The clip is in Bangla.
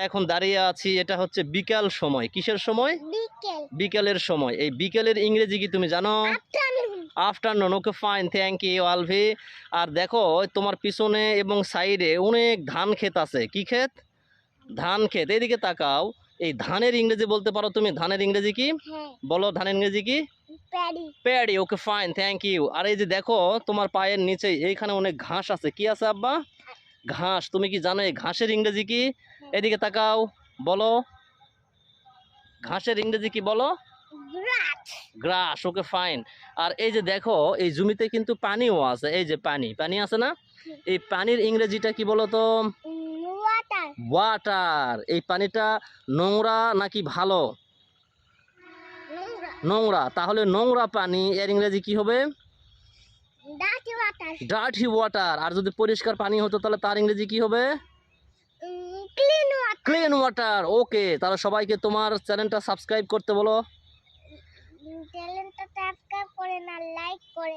এখন দাঁড়িয়ে আছি, এটা হচ্ছে বিকাল সময়। কিসের সময়? বিকেলের সময়। এই বিকেলের ইংরেজি কি তুমি জানো? Afternoon. Okay fine, thank you Alvi. আর দেখো তোমার পিছনে এবং সাইডে অনেক ধান ক্ষেত আছে। কি ক্ষেত? ধান ক্ষেত। এদিকে তাকাও। এই ধানের ইংরেজি বলতে পারো তুমি? ধানের ইংরেজি কি? বলো, ধানের ইংরেজি কি? Paddy. Okay fine, thank you. আর এই যে দেখো তোমার পায়ের নিচে এইখানে অনেক ঘাস আছে। কি আছে আব্বা? ঘাস। তুমি কি জানো এই ঘাসের ইংরেজি কি? এদিকে তাকাও, বলো ঘাসের ইংরেজি কি বলো? গ্রাস। Okay fine. আর এই যে দেখো এই জমিতে কিন্তু পানিও আছে। এই যে পানি, পানি আছে না? এই পানির ইংরেজিটা কি বলো তো? ওয়াটার। এই পানিটা নোংরা নাকি ভালো? নোংরা। তাহলে নোংরা পানি এর ইংরেজি কি হবে? Dirty water. আর যদি পরিষ্কার পানি হতো তাহলে তার ইংরেজি কি হবে? Clean water. ওকে, তাহলে সবাইকে তোমার চ্যানেলটা সাবস্ক্রাইব করতে বলো। চ্যানেলটা সাবস্ক্রাইব করে না, লাইক করে।